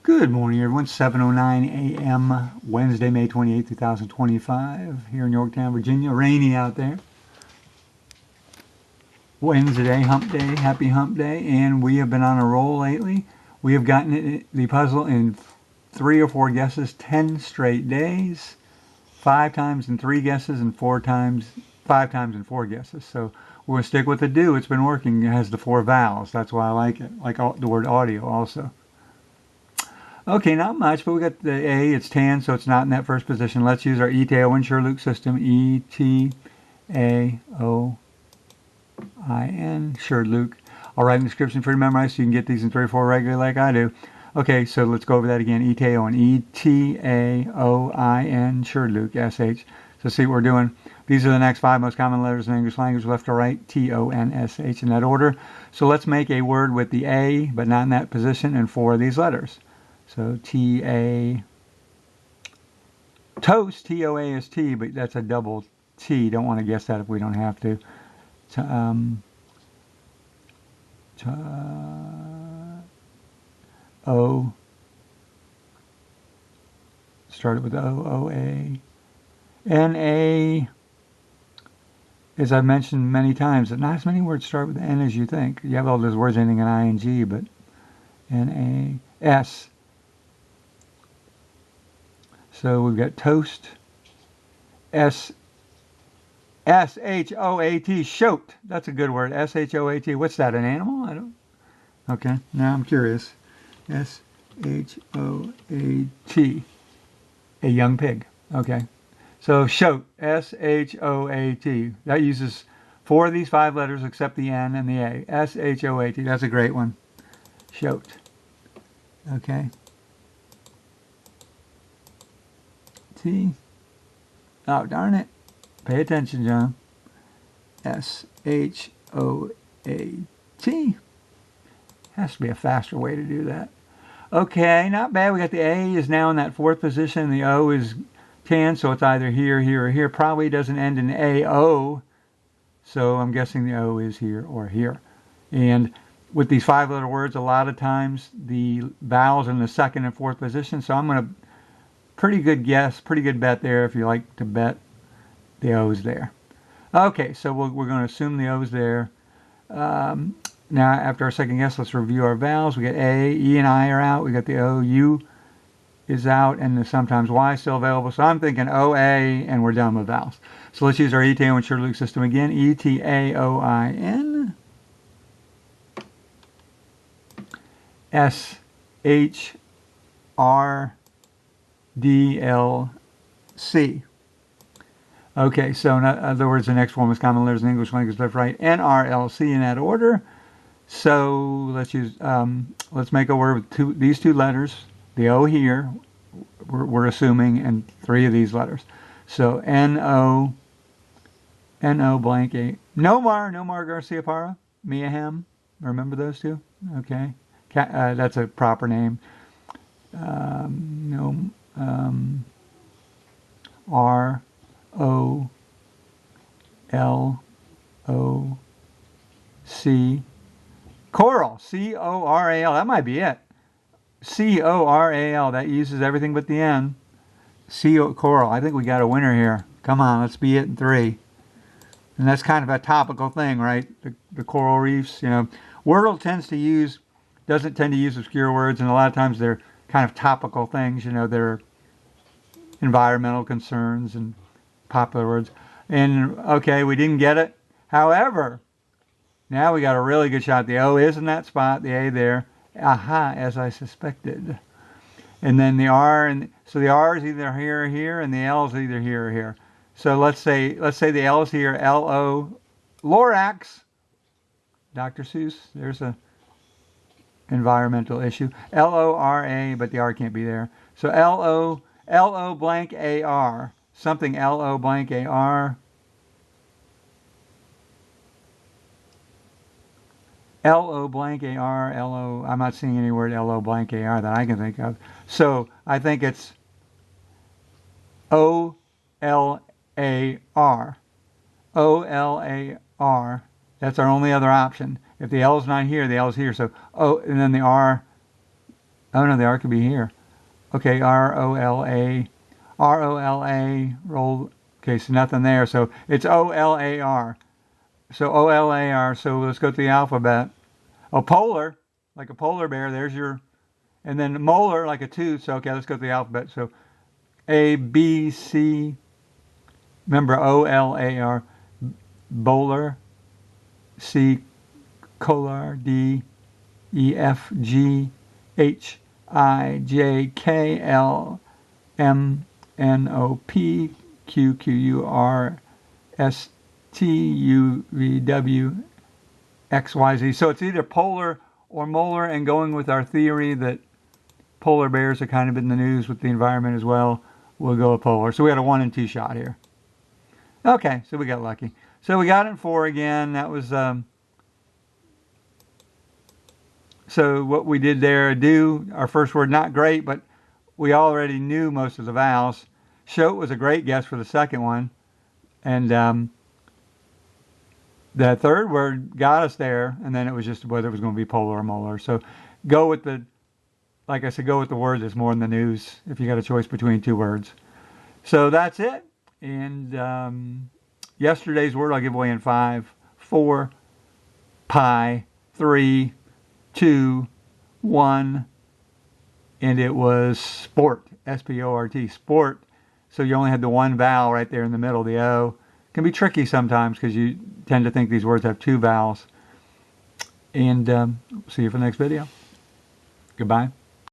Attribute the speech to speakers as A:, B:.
A: Good morning, everyone. 7:09 a.m. Wednesday, May 28, 2025, here in Yorktown, Virginia. Rainy out there. Wednesday, hump day, happy hump day, and we have been on a roll lately. We have gotten the puzzle in 3 or 4 guesses, 10 straight days, 5 times in 3 guesses, and 5 times in 4 guesses. So we're going to stick with the do. It's been working. It has the 4 vowels. That's why I like it. Like the word audio also. Okay, not much, but we got the A. It's tan, so it's not in that first position. Let's use our ETAOIN SHRDLUC system. ETAOIN SHRDLUC. I'll write in the description for you to memorize so you can get these in 3 or 4 regularly like I do. Okay, so let's go over that again. ETAOIN. ETAOIN SHRDLUC. SH. So see what we're doing. These are the next 5 most common letters in the English language, left to right, TONSH in that order. So let's make a word with the A, but not in that position, and 4 of these letters. So T-A, toast, T-O-A-S-T, but that's a double T. Don't want to guess that if we don't have to. O, started with O-O-A. N-A, as I've mentioned many times, not as many words start with N as you think. You have all those words ending in I-N-G, but N-A-S. So we've got toast, S-H-O-A-T, shoat. That's a good word, S-H-O-A-T. What's that, an animal? I don't. Okay, now I'm curious. S-H-O-A-T, a young pig. Okay, so shoat, S-H-O-A-T. That uses 4 of these 5 letters except the N and the A. S-H-O-A-T, that's a great one. Shoat. Okay. T. Oh, darn it. Pay attention, John. S-H-O-A-T. Has to be a faster way to do that. Okay, not bad. We got the A is now in that 4th position. The O is tan, so it's either here, here, or here. Probably doesn't end in A-O, so I'm guessing the O is here or here. And with these 5-letter words, a lot of times the vowels are in the 2nd and 4th position, so I'm going to pretty good guess, pretty good bet there if you like to bet the O's there. Okay, so we're going to assume the O's there. Now, after our second guess, let's review our vowels. We got A, E, and I are out. We got the O, U is out, and the sometimes Y is still available. So I'm thinking O, A, and we're done with vowels. So let's use our ETAOIN SHRDLUC system again. ETAOIN SHRDLC. Okay, so in other words, the next 4 most common letters in English language, left, right, NRLC in that order. So let's use, let's make a word with these 2 letters. The O here, we're assuming, and 3 of these letters. So N-O blank A. Nomar Garcia Parra, Mia Hamm. Remember those 2? Okay. That's a proper name. R-O-L-O-C. Coral. C-O-R-A-L. That might be it. C-O-R-A-L. That uses everything but the N. Coral. I think we got a winner here. Come on, let's be it in 3. And that's kind of a topical thing, right? The coral reefs, you know. Wordle doesn't tend to use obscure words, and a lot of times they're kind of topical things, you know, they're environmental concerns and popular words. And okay, we didn't get it. However, now we got a really good shot. The O is in that spot, the A there. Aha, as I suspected. And then the R, and so the R is either here or here, and the L is either here or here. So let's say the L is here, L-O, Lorax, Dr. Seuss, there's a environmental issue. L-O-R-A, but the R can't be there. So L-O blank A-R, something L-O blank A-R. L-O blank A-R, L-O, I'm not seeing any word L-O blank A-R that I can think of. So I think it's O-L-A-R. O-L-A-R. That's our only other option. If the L is not here, the L is here. So O, and then the R Oh no, the R could be here. Okay, R-O-L-A, R-O-L-A, roll. Okay, so nothing there. So it's O-L-A-R. So O-L-A-R. So let's go to the alphabet. Oh, polar, like a polar bear. There's your, and then molar, like a tooth. So okay, let's go to the alphabet. So A, B, C. Remember O-L-A-R. Bowler. C, colar. D, E, F, G, H, I, J, K, L, M, N, O, P, Q, Q, U, R, S, T, U, V, W, X, Y, Z. So it's either polar or molar, and going with our theory that polar bears are kind of in the news with the environment as well, we'll go with polar. So we had a 1 and 2 shot here. Okay, so we got lucky. So we got it in 4 again. That was, so what we did there, do, our first word, not great, but we already knew most of the vowels. Shoat was a great guess for the second one. And the third word got us there, and then it was just whether it was going to be polar or molar. So go with the, like I said, go with the word that's more in the news if you got a choice between 2 words. So that's it. And yesterday's word I'll give away in 5, 4, pi, 3, 2, 1, and it was sport, S-P-O-R-T, sport. So you only had the 1 vowel right there in the middle, the O. It can be tricky sometimes because you tend to think these words have 2 vowels. And see you for the next video. Goodbye.